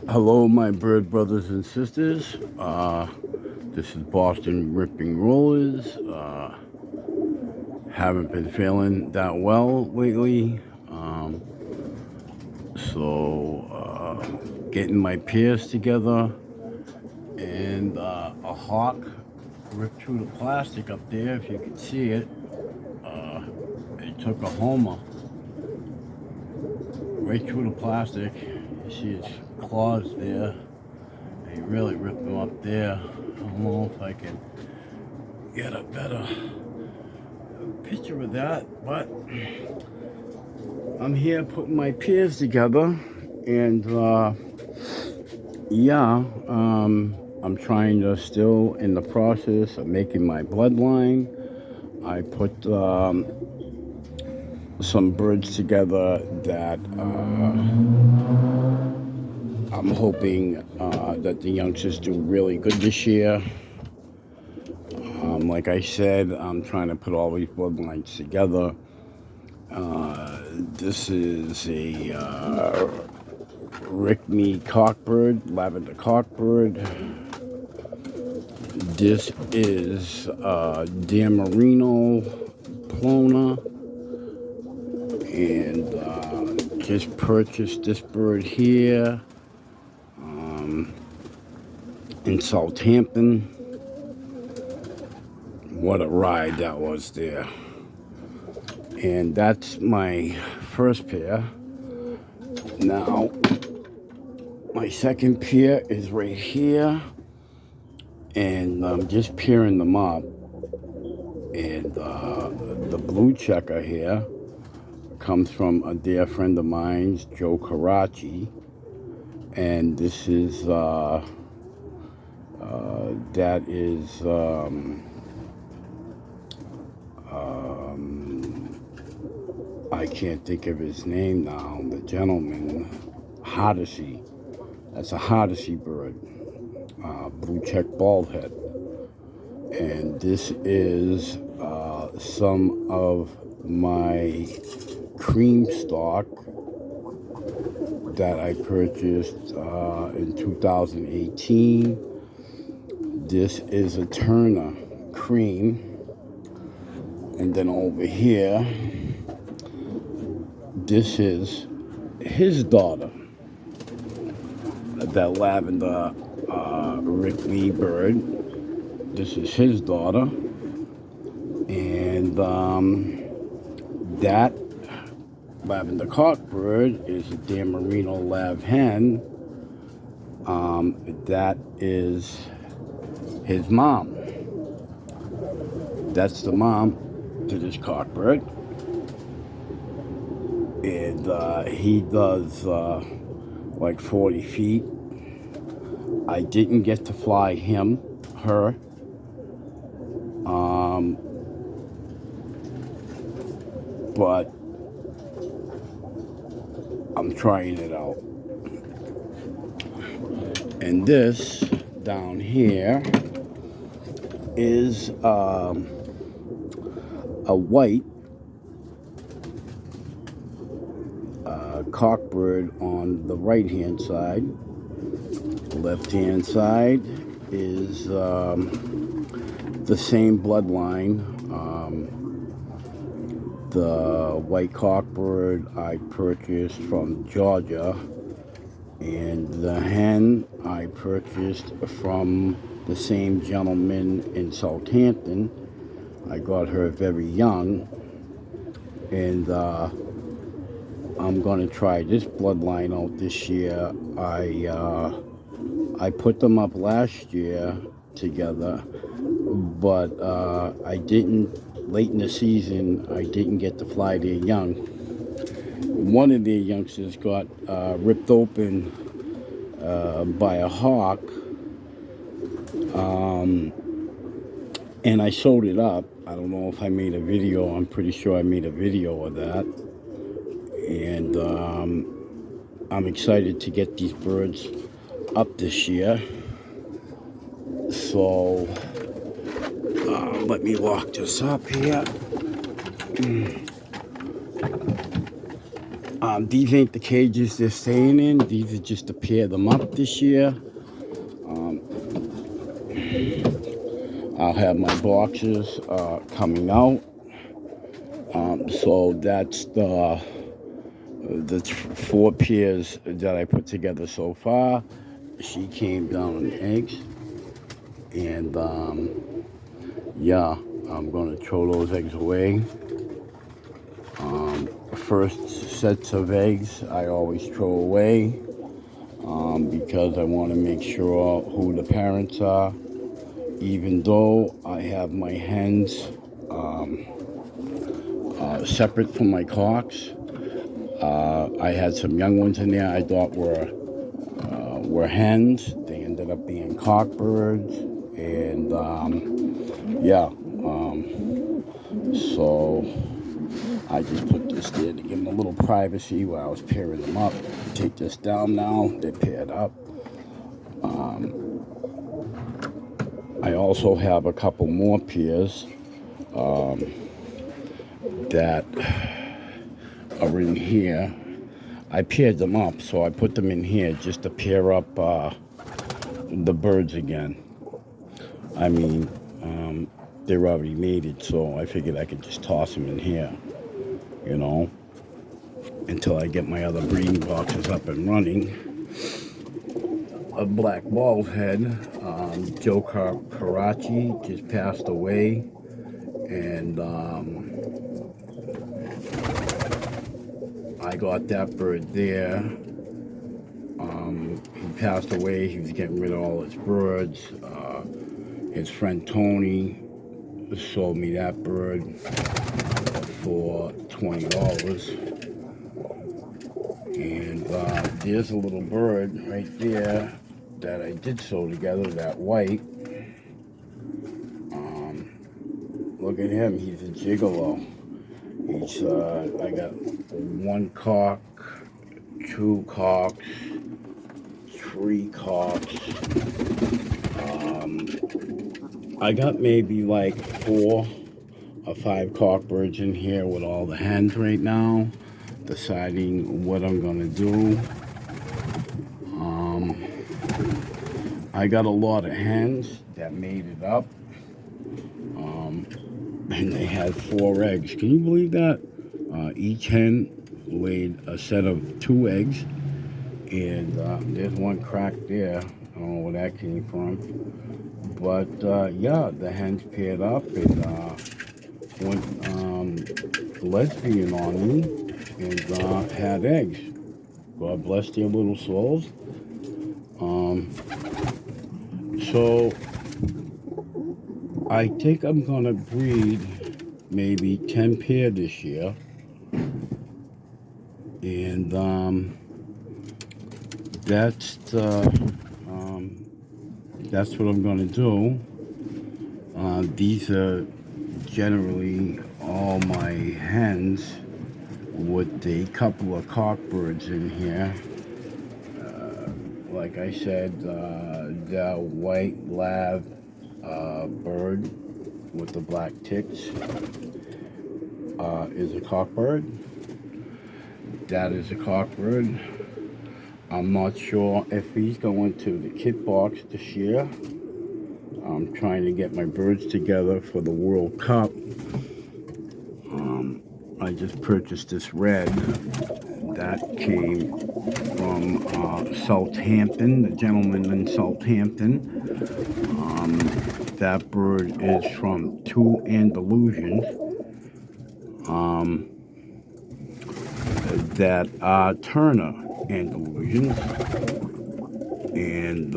Hello, my bird brothers and sisters. This is Boston Ripping Rollers. Haven't been feeling that well lately. So, getting my pairs together, and a hawk ripped through the plastic up there, if you can see it. It took a homer right through the plastic. You see its claws there. They really ripped them up there. I don't know if I can get a better picture of that, but I'm here putting my pairs together, and I'm trying to still in the process of making my bloodline. I put some birds together that I'm hoping that the youngsters do really good this year. Like I said, I'm trying to put all these bloodlines together. This is a Rickme cockbird, lavender cockbird. This is Dan Marino Plona, and just purchased this bird here in Southampton. What a ride that was there. And that's my first pair. Now, my second pair is right here, and I'm just pairing them up. And the blue checker here comes from a dear friend of mine, Joe Karachi. And this is, that is, I can't think of his name now, the gentleman, Hardesty. That's a Hardesty bird, blue check bald head. And this is some of my cream stock that I purchased in 2018. This is a Turner cream. And then over here, this is his daughter, that lavender Rickme bird. This is his daughter. And that lavender cockbird is a Dan Marino Lav hen. That is his mom. That's the mom to this cockbird. And he does like 40 feet. I didn't get to fly her. But I'm trying it out. And this down here is a white cockbird on the right hand side. The left hand side is the same bloodline. The white cockbird I purchased from Georgia, and the hen I purchased from the same gentleman in Southampton. I got her very young, and I'm going to try this bloodline out this year. I put them up last year together, but I didn't, late in the season, I didn't get to fly their young. One of their youngsters got ripped open by a hawk, and I sewed it up. I don't know if I made a video. I'm pretty sure I made a video of that. And I'm excited to get these birds up this year. So let me lock this up here. These ain't the cages they're staying in. These are just to pair them up this year. I'll have my boxes coming out. So that's the 4 pairs that I put together so far. She came down on eggs, and yeah, I'm gonna throw those eggs away. First sets of eggs I always throw away because I want to make sure who the parents are. Even though I have my hens separate from my cocks, I had some young ones in there I thought were hens. They ended up being cockbirds, and yeah, so I just put this there to give them a little privacy while I was pairing them up. Take this down now, they're paired up. I also have a couple more pairs that are in here. I paired them up, so I put them in here just to pair up the birds again. I mean, they're already mated, so I figured I could just toss them in here, you know, until I get my other breeding boxes up and running. A black bald head, Joe Karachi, just passed away, and I got that bird there. He passed away. He was getting rid of all his birds. His friend Tony sold me that bird for $20. And there's a little bird right there that I did sew together, that white. Look at him, he's a gigolo. He's, I got 1 cock, 2 cocks, 3 cocks. I got maybe like 4 or 5 cockbirds in here with all the hens right now, deciding what I'm gonna do. I got a lot of hens that mated up, and they had 4 eggs. Can you believe that? Each hen laid a set of 2 eggs, and there's 1 crack there. I don't know where that came from, but yeah, the hens paired up and went lesbian on me and had eggs. God bless their little souls. So I think I'm gonna breed maybe 10 pair this year, and that's what I'm gonna do. These are generally all my hens with a couple of cockbirds in here. Like I said, the white lab bird with the black ticks is a cockbird. That is a cockbird. I'm not sure if he's going to the kit box this year. I'm trying to get my birds together for the World Cup. I just purchased this red that came from Southampton, the gentleman in Southampton. That bird is from 2 Andalusians that are Turner Andalusians, and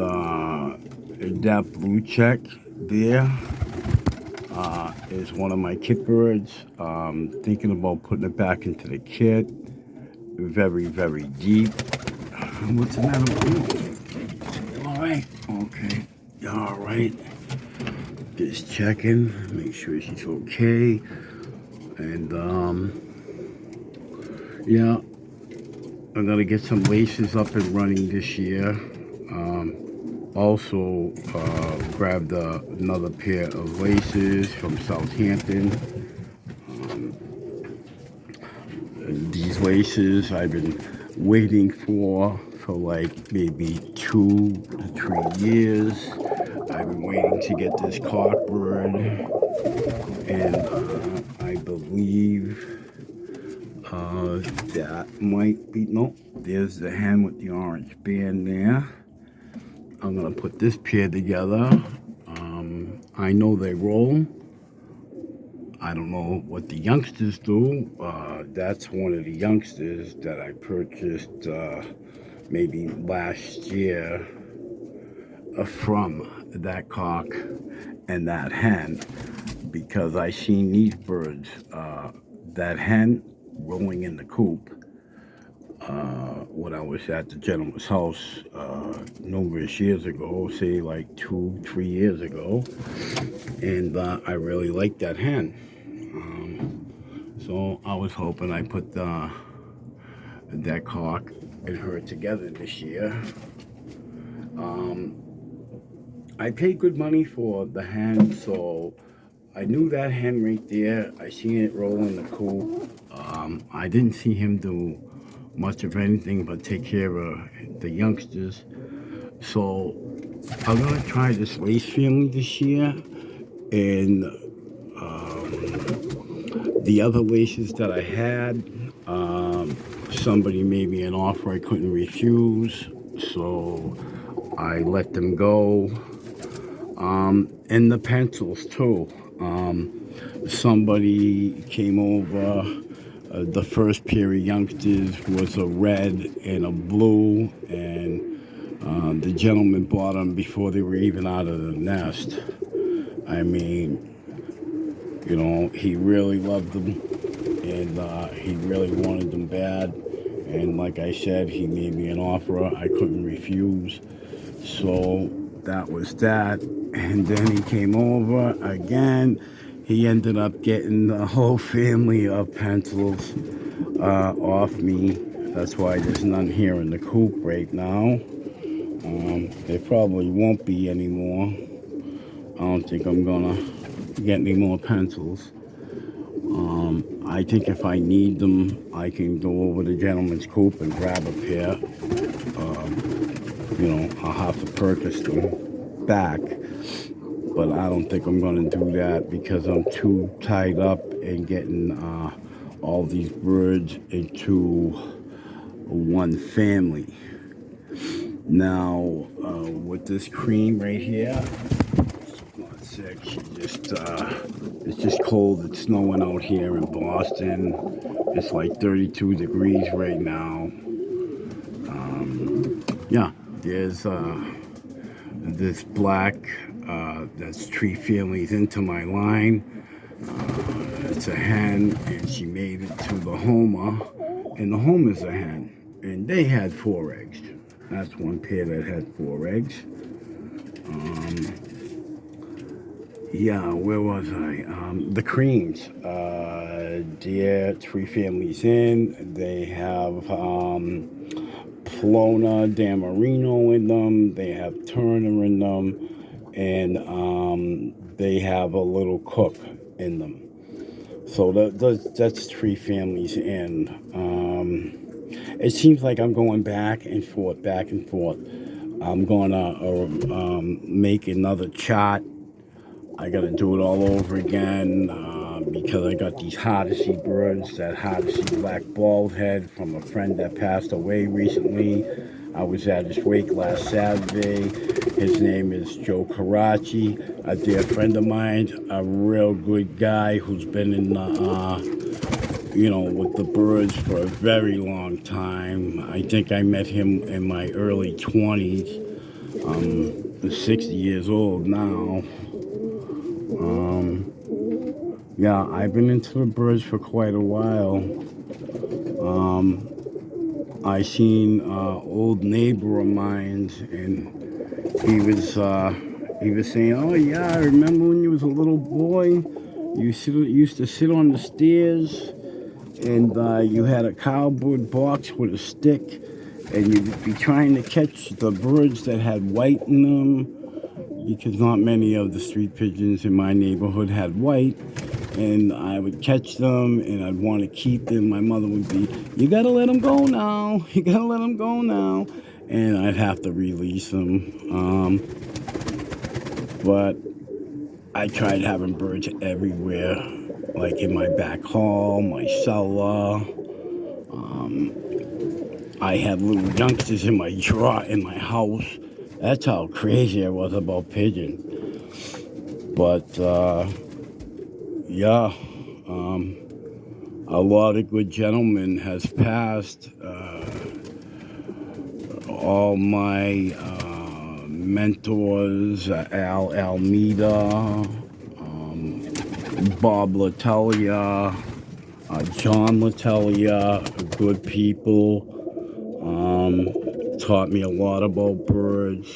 that blue check there is one of my kit birds. Thinking about putting it back into the kit. Very, very deep. What's the matter with you? All right. Okay. All right. Just checking. Make sure she's okay. And yeah, I'm gonna get some laces up and running this year. Also grabbed another pair of laces from Southampton. These places I've been waiting for like maybe 2 to 3 years. I've been waiting to get this cockbird, and I believe that might be, no, there's the hen with the orange band there. I'm gonna put this pair together. I know they roll. I don't know what the youngsters do. That's one of the youngsters that I purchased maybe last year from that cock and that hen, because I seen these birds, that hen rolling in the coop when I was at the gentleman's house numerous years ago, say like 2-3 years ago, and I really liked that hen. So I was hoping I put that cock and her together this year. I paid good money for the hen, so I knew that hen right there. I seen it roll in the coop. I didn't see him do much of anything but take care of the youngsters. So I'm gonna try this lace family this year, and the other laces that I had, somebody made me an offer I couldn't refuse, so I let them go. And the pencils too. Somebody came over. The first pair of youngsters was a red and a blue, and the gentleman bought them before they were even out of the nest. I mean, you know, he really loved them, and he really wanted them bad. And like I said, he made me an offer I couldn't refuse. So that was that. And then he came over again. He ended up getting the whole family of pencils off me. That's why there's none here in the coop right now. There probably won't be anymore. I don't think I'm gonna get any more pencils. I think if I need them, I can go over to Gentleman's Coop and grab a pair. You know, I'll have to purchase them back, but I don't think I'm going to do that because I'm too tied up in getting all these birds into one family. Now, with this cream right here, she's not sick. She just, it's just cold. It's snowing out here in Boston. It's like 32 degrees right now. Yeah, there's this black that's Tree Families into my line. It's a hen, and she made it to the Homer, and the Homer's a hen, and they had 4 eggs. That's one pair that had 4 eggs. Yeah, where was I? The creams. Dear Tree Families in. They have Plona Damarino in them. They have Turner in them, and they have a little Cook in them. So that's Tree Families in. It seems like I'm going back and forth, back and forth. I'm gonna make another chart. I gotta do it all over again because I got these Hardesty birds, that Hardesty black bald head from a friend that passed away recently. I was at his wake last Saturday. His name is Joe Karachi, a dear friend of mine, a real good guy who's been in you know, with the birds for a very long time. I think I met him in my early 20s. I'm 60 years old now. Yeah, I've been into the birds for quite a while. I seen old neighbor of mine, and he was saying, "Oh yeah, I remember when you was a little boy, you used to sit on the stairs, and you had a cardboard box with a stick, and you'd be trying to catch the birds that had white in them, because not many of the street pigeons in my neighborhood had white. and I would catch them, and I'd want to keep them. My mother would be, "You gotta let them go now. You gotta let them go now," and I'd have to release them. But I tried having birds everywhere, like in my back hall, my cellar. I had little youngsters in my drawer in my house. That's how crazy I was about pigeons. But yeah, a lot of good gentlemen has passed. All my mentors, Al Almeida, Bob Latelia, John Latelia, good people. Taught me a lot about birds.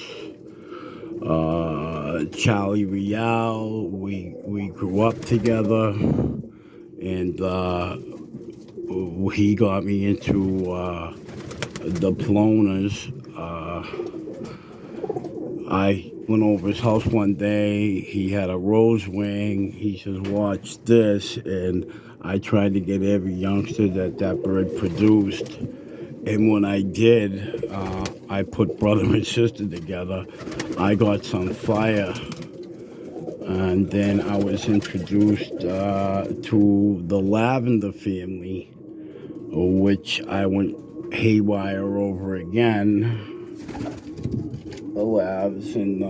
Charlie Rial, we grew up together, and he got me into the Polonas. I went over his house one day. He had a rose wing. He says, "Watch this," and I tried to get every youngster that bird produced. And when I did, I put brother and sister together. I got some fire. And then I was introduced to the lavender family, which I went haywire over again. The lavs and,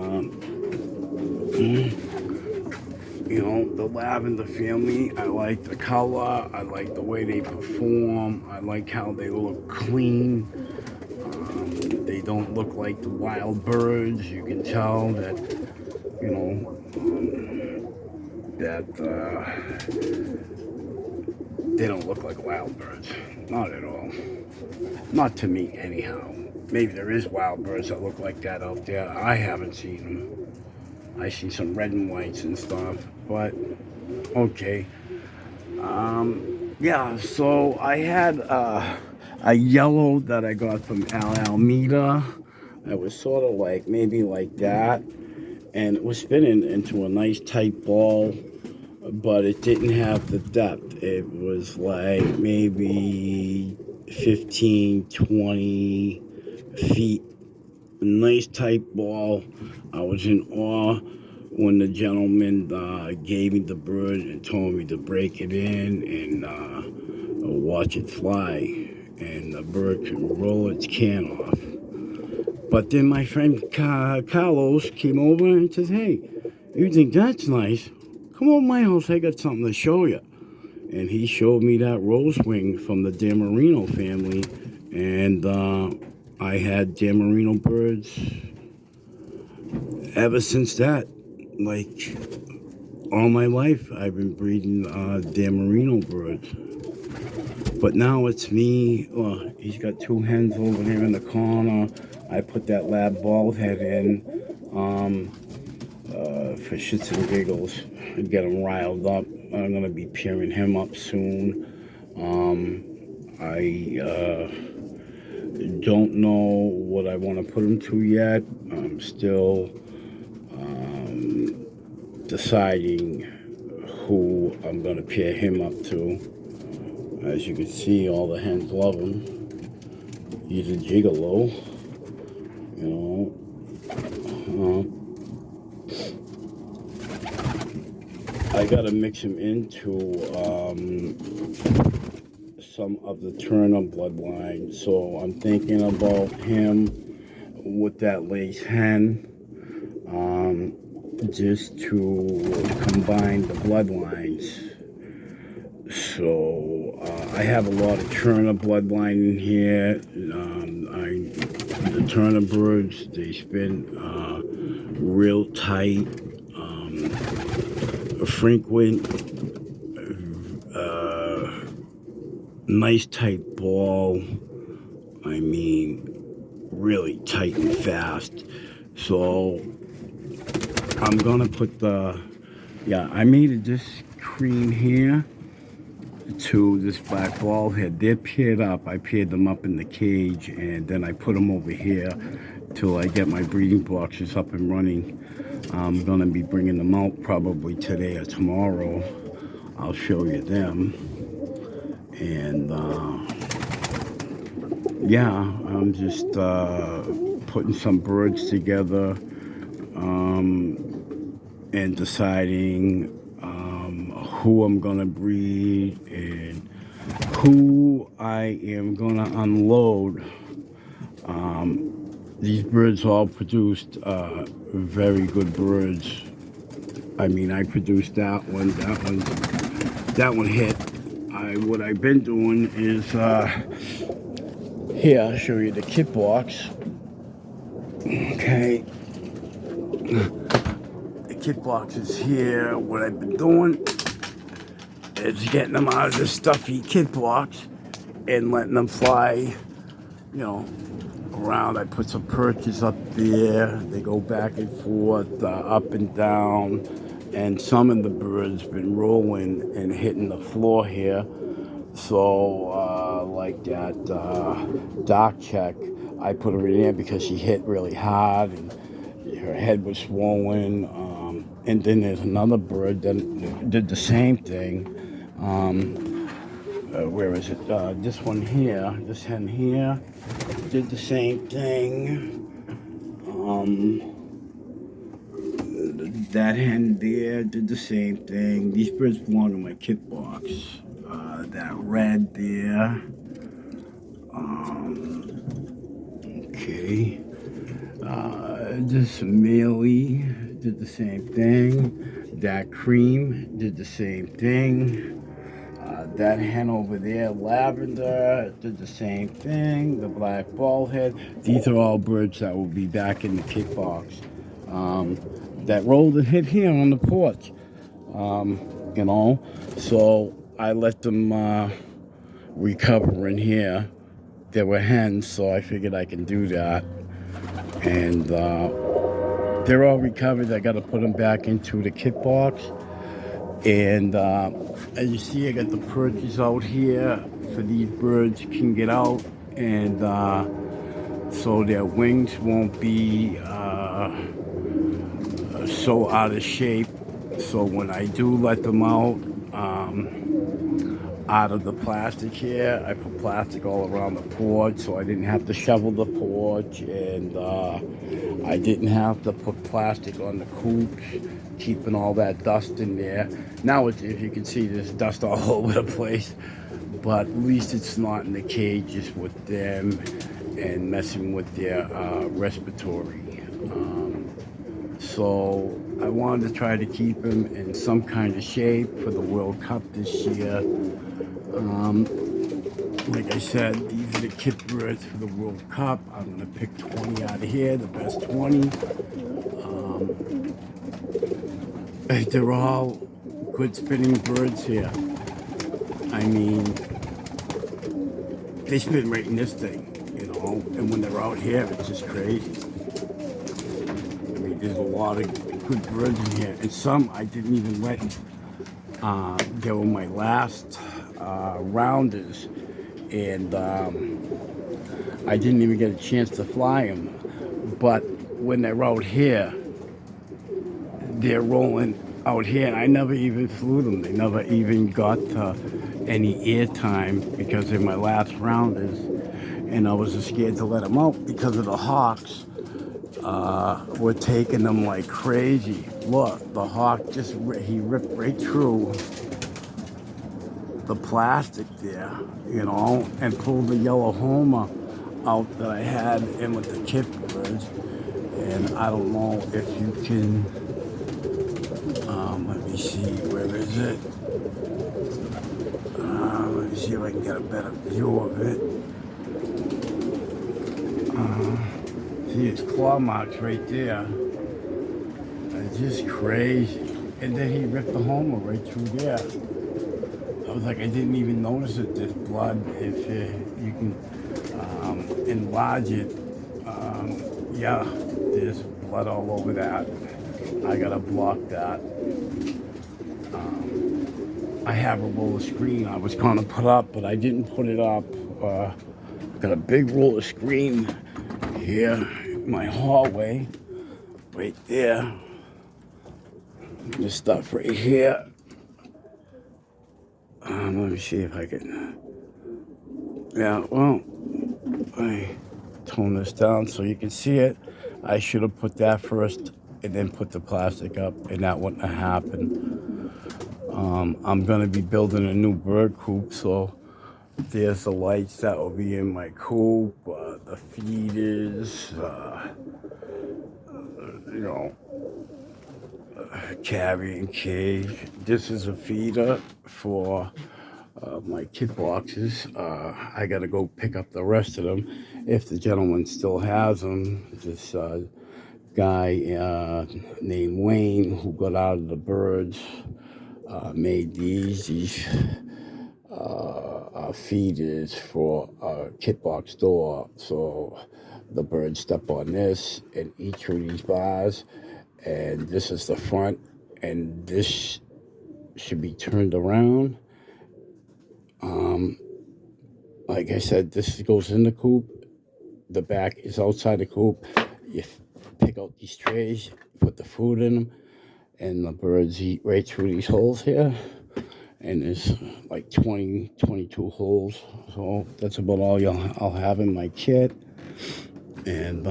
the lavender family. I like the color. I like the way they perform. I like how they look clean. They don't look like the wild birds. You can tell that, they don't look like wild birds. Not at all. Not to me, anyhow. Maybe there is wild birds that look like that out there. I haven't seen them. I see some red and whites and stuff, but okay. Yeah, so I had a yellow that I got from Al Almeida. That was sort of like, maybe like that. And it was spinning into a nice tight ball, but it didn't have the depth. It was like maybe 15, 20 feet. A nice tight ball. I was in awe when the gentleman gave me the bird and told me to break it in and watch it fly. And the bird can roll its can off. But then my friend Carlos came over and says, "Hey, you think that's nice? Come over to my house. I got something to show you." And he showed me that rose wing from the Damarino family. And I had Damarino birds ever since that. Like, all my life, I've been breeding Damarino birds. But now it's me. Well, he's got two hens over there in the corner. I put that lab bald head in for shits and giggles. Get him riled up. I'm going to be pairing him up soon. I don't know what I want to put him to yet. I'm still deciding who I'm going to pair him up to. As you can see, all the hens love him. He's a gigolo, I gotta mix him into some of the Turner bloodline. So I'm thinking about him with that lace hen, just to combine the bloodlines. So I have a lot of Turner bloodline in here. The Turner birds, they spin real tight, frequent, nice tight ball. I mean, really tight and fast. So I'm gonna put I made this cream here to this black ball head. They're paired up. I paired them up in the cage, and then I put them over here till I get my breeding boxes up and running. I'm gonna be bringing them out probably today or tomorrow. I'll show you them. And yeah, I'm just putting some birds together and deciding who I'm gonna breed and who I am gonna unload. These birds all produced very good birds. I mean, I produced that one, that one hit. What I've been doing is here. I'll show you the kit box. Okay, the kit box is here. What I've been doing is getting them out of this stuffy kit box and letting them fly, around. I put some perches up there. They go back and forth, up and down. And some of the birds been rolling and hitting the floor here. So, like that dark check, I put her in there because she hit really hard and her head was swollen. And then there's another bird that did the same thing. Where is it? This one here, this hen here, did the same thing. That hen there did the same thing. These birds belong in my kit box. That red there. Okay. This Mealy did the same thing. That cream did the same thing. That hen over there, Lavender, did the same thing. The black ballhead. These are all birds that will be back in the kit box. That rolled and hit here on the porch. So I let them recover in here. There were hens, so I figured I can do that. And they're all recovered. I got to put them back into the kit box. And as you see, I got the perches out here for these birds can get out, and so their wings won't be so out of shape. So when I do let them out of the plastic here, I put plastic all around the porch so I didn't have to shovel the porch, and I didn't have to put plastic on the coop, keeping all that dust in there. Now, if you can see, there's dust all over the place, but at least it's not in the cages with them and messing with their respiratory. So I wanted to try to keep them in some kind of shape for the World Cup this year. Like I said, these are the kit birds for the World Cup. I'm going to pick 20 out of here, the best 20. They're all good spinning birds here. I mean, they spin right in this thing, and when they're out here, it's just crazy. I mean, there's a lot of good birds in here, and some I didn't even let. They were my last rounders, and I didn't even get a chance to fly them. But when they're out here, they're rolling out here, and I never even flew them. They never even got any air time because they're my last rounders, and I was scared to let them out because of the hawks. Were taking them like crazy. Look, the hawk he ripped right through the plastic there, and pulled the yellow homer out that I had in with the kit birds. And I don't know if you can, let me see, where is it? Let me see if I can get a better view of it. See, it's claw marks right there. It's just crazy. And then he ripped the homer right through there. I was like, I didn't even notice it, this blood. If you can enlarge it, yeah, there's blood all over that. I gotta block that. I have a roller screen I was gonna put up, but I didn't put it up. Got a big roller screen here in my hallway, right there. This stuff right here. Let me see if I can. Yeah, well, I tone this down so you can see it. I should have put that first and then put the plastic up, and that wouldn't have happened. I'm going to be building a new bird coop, so there's the lights that will be in my coop, the feeders, you know, carrying cage. This is a feeder for my kit boxes. I got to go pick up the rest of them if the gentleman still has them. This guy named Wayne who got out of the birds made these feeders for a kit box door. So the birds step on this and eat through these bars, and this is the front, and this should be turned around. Like I said, this goes in the coop. The back is outside the coop. You pick out these trays, put the food in them, and the birds eat right through these holes here. And there's like 22 holes. So that's about all I'll have in my kit. And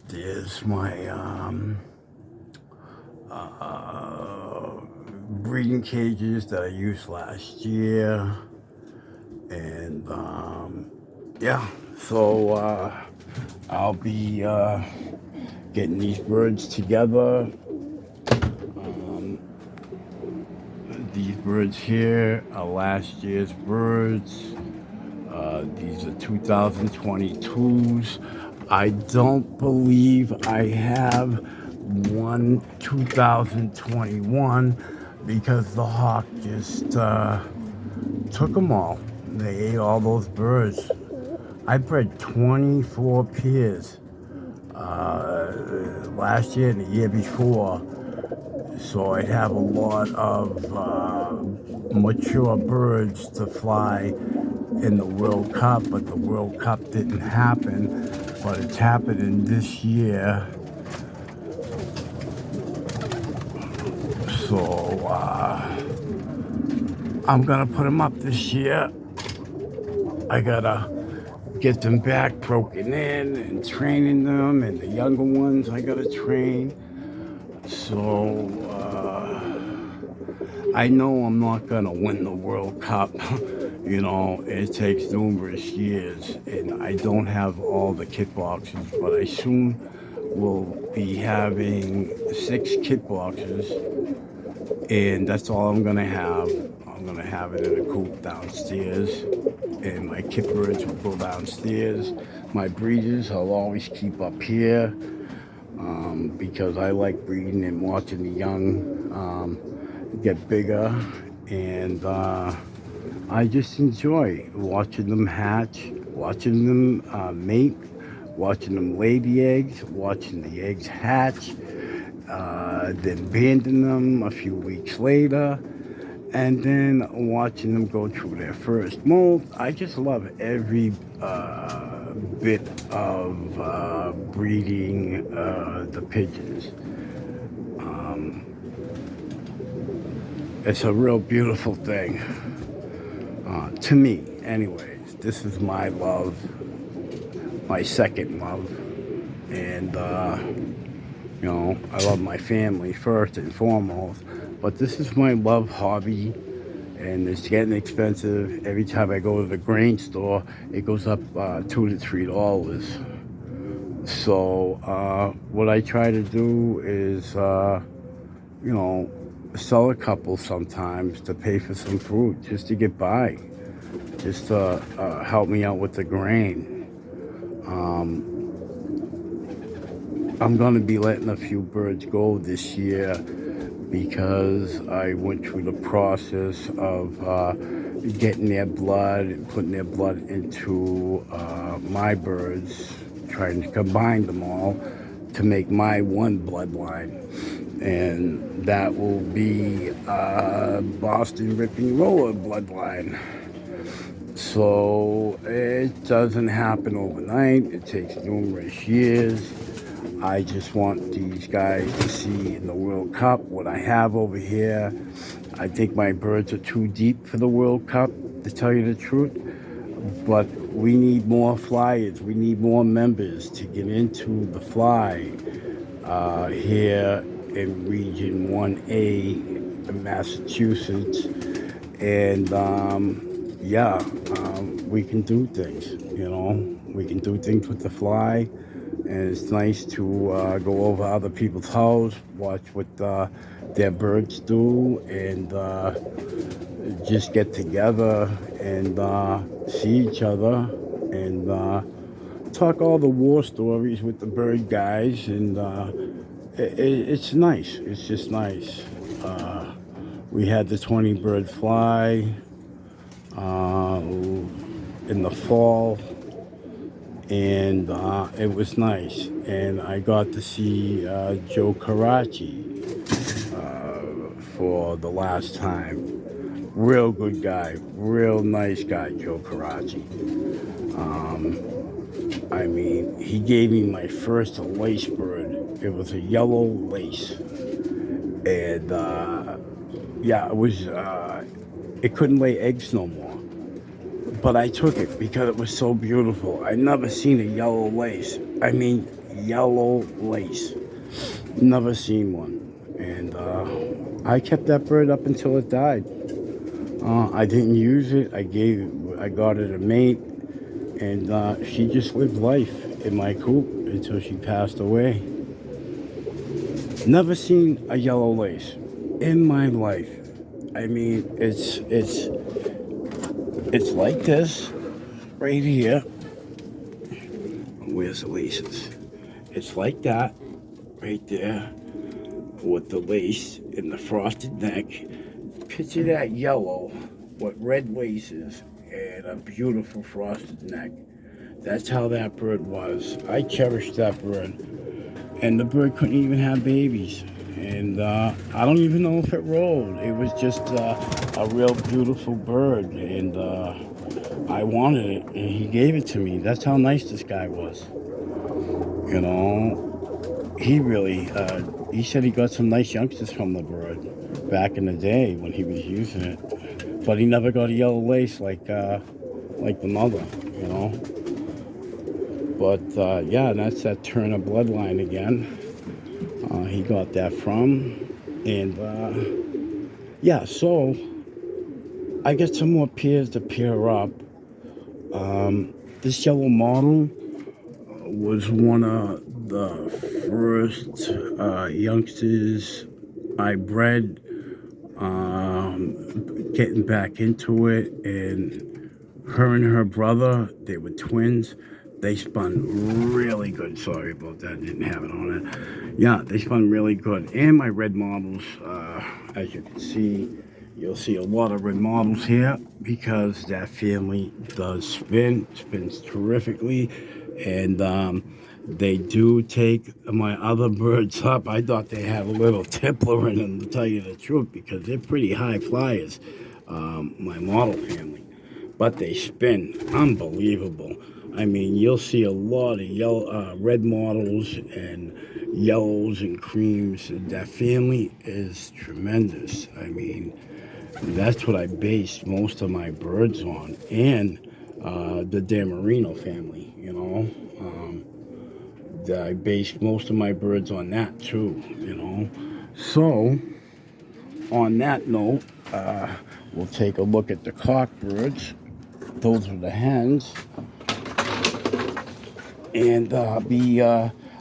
there's my breeding cages that I used last year. And yeah, so I'll be getting these birds together. These birds here are last year's birds. These are 2022s. I don't believe I have one 2021 because the hawk just took them all. They ate all those birds. I bred 24 pairs last year and the year before. So I'd have a lot of mature birds to fly in the World Cup, but the World Cup didn't happen, but it's happening this year. So I'm gonna put them up this year. I gotta get them back broken in and training them, and the younger ones I gotta train. So I know I'm not gonna win the World Cup. You know, it takes numerous years, and I don't have all the kit boxes, but I soon will be having 6 kit boxes, and that's all I'm gonna have. I'm gonna have it in a coop downstairs, and my kit birds will go downstairs. My breeders I'll always keep up here. Because I like breeding and watching the young get bigger, and I just enjoy watching them hatch, watching them mate, watching them lay the eggs, watching the eggs hatch, then abandon them a few weeks later, and then watching them go through their first molt. I just love every bit of breeding the pigeons. It's a real beautiful thing to me. Anyways, this is my love, my second love, and you know, I love my family first and foremost, but this is my love hobby, and it's getting expensive. Every time I go to the grain store, it goes up $2 to $3. So what I try to do is, you know, sell a couple sometimes to pay for some food, just to get by, just to help me out with the grain. I'm going to be letting a few birds go this year because I went through the process of getting their blood and putting their blood into my birds, trying to combine them all to make my one bloodline. And that will be Boston Ripping Roller bloodline. So it doesn't happen overnight. It takes numerous years. I just want these guys to see in the World Cup what I have over here. I think my birds are too deep for the World Cup, to tell you the truth. But we need more flyers. We need more members to get into the fly here in Region 1A in Massachusetts. And yeah, we can do things, you know. We can do things with the fly. And it's nice to go over other people's houses, watch what their birds do, and just get together and see each other and talk all the war stories with the bird guys. And it's nice. It's just nice. We had the 20 bird fly in the fall, and it was nice. And I got to see Joe Karachi for the last time. Real good guy, real nice guy, Joe Karachi. I mean, he gave me my first lace bird. It was a yellow lace. And yeah, it was, it couldn't lay eggs no more. But I took it because it was so beautiful. I never seen a yellow lace. I mean, yellow lace. Never seen one. And I kept that bird up until it died. I didn't use it. I got it a mate, and she just lived life in my coop until she passed away. Never seen a yellow lace in my life. I mean, it's like this right here. Where's the laces? It's like that right there with the lace and the frosted neck. Picture that yellow with red laces and a beautiful frosted neck. That's how that bird was. I cherished that bird. And the bird couldn't even have babies. And I don't even know if it rolled. It was just a real beautiful bird. And I wanted it, and he gave it to me. That's how nice this guy was. You know, he really, he said he got some nice youngsters from the bird back in the day when he was using it. But he never got a yellow lace like the mother, you know. But yeah, that's that Turner bloodline again. He got that from. And yeah, so I got some more pairs to pair up. This yellow model was one of the first youngsters I bred, getting back into it. And her and her brother, they were twins. They spun really good. Sorry about that, didn't have it on it. Yeah, they spun really good. And my red models, as you can see, you'll see a lot of red models here because that family does spins terrifically. And they do take my other birds up. I thought they had a little tippler in them, to tell you the truth, because they're pretty high flyers, my model family. But they spin unbelievable. I mean, you'll see a lot of yellow, red models and yellows and creams. That family is tremendous. I mean, that's what I based most of my birds on. And the Damarino family, you know. I based most of my birds on that too, you know. So, on that note, we'll take a look at the cock birds. Those are the hens. And be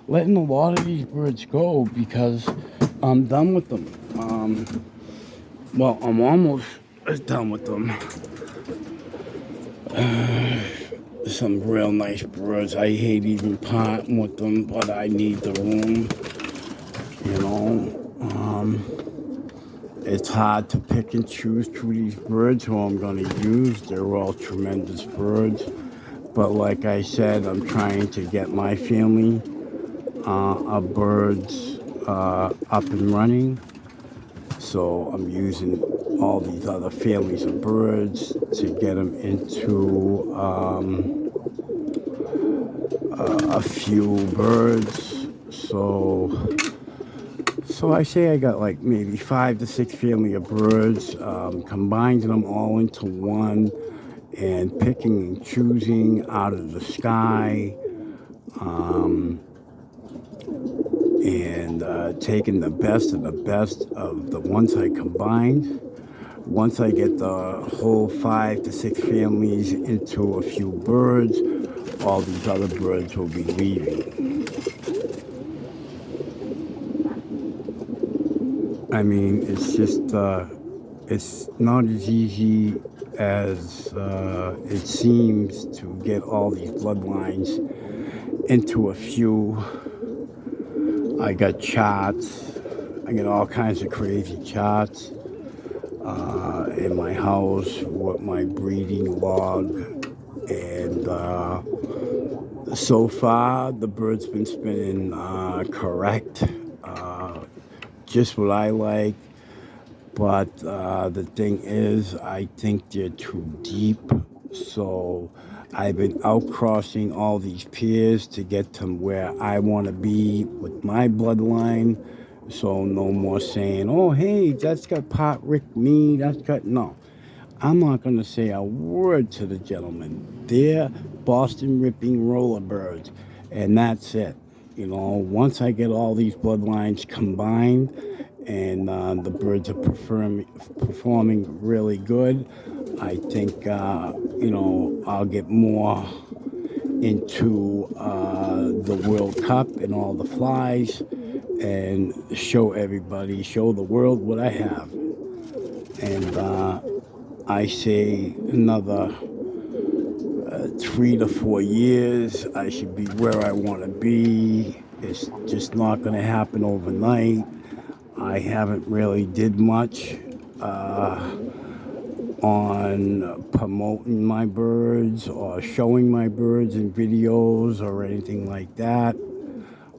letting a lot of these birds go because I'm done with them. Well, I'm almost done with them. Some real nice birds. I hate even parting with them, but I need the room. You know, it's hard to pick and choose through these birds who I'm going to use. They're all tremendous birds. But like I said, I'm trying to get my family of birds up and running. So I'm using all these other families of birds to get them into a few birds. So So I say I got like maybe 5 to 6 family of birds, combining them all into one and picking and choosing out of the sky, um, and taking the best of the ones I combined. Once I get the whole 5 to 6 families into a few birds, all these other birds will be leaving. I mean, it's not as easy as it seems to get all these bloodlines into a few. I got charts. I got all kinds of crazy charts in my house with my breeding log. And so far, the bird's been spinning correct. Just what I like. But the thing is, I think they're too deep. So I've been outcrossing all these pairs to get to where I want to be with my bloodline. So no more saying, oh, hey, that's got pot Rick me. That's got, no. I'm not going to say a word to the gentleman. They're Boston ripping roller birds. And that's it. You know, once I get all these bloodlines combined, and the birds are performing really good, I think, I'll get more into the World Cup and all the flies and show the world what I have. And I say another 3 to 4 years, I should be where I want to be. It's just not going to happen overnight. I haven't really did much on promoting my birds or showing my birds in videos or anything like that.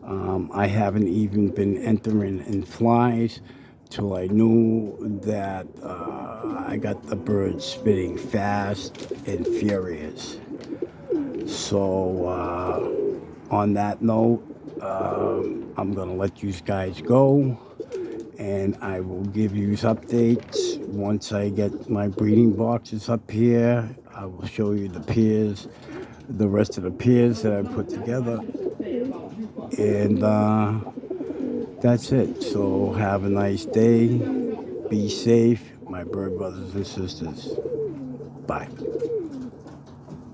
I haven't even been entering in flies till I knew that I got the birds spitting fast and furious. So on that note, I'm going to let you guys go. And I will give you updates once I get my breeding boxes up here. I will show you the pairs, the rest of the pairs that I put together. And that's it. So have a nice day. Be safe, my bird brothers and sisters. Bye.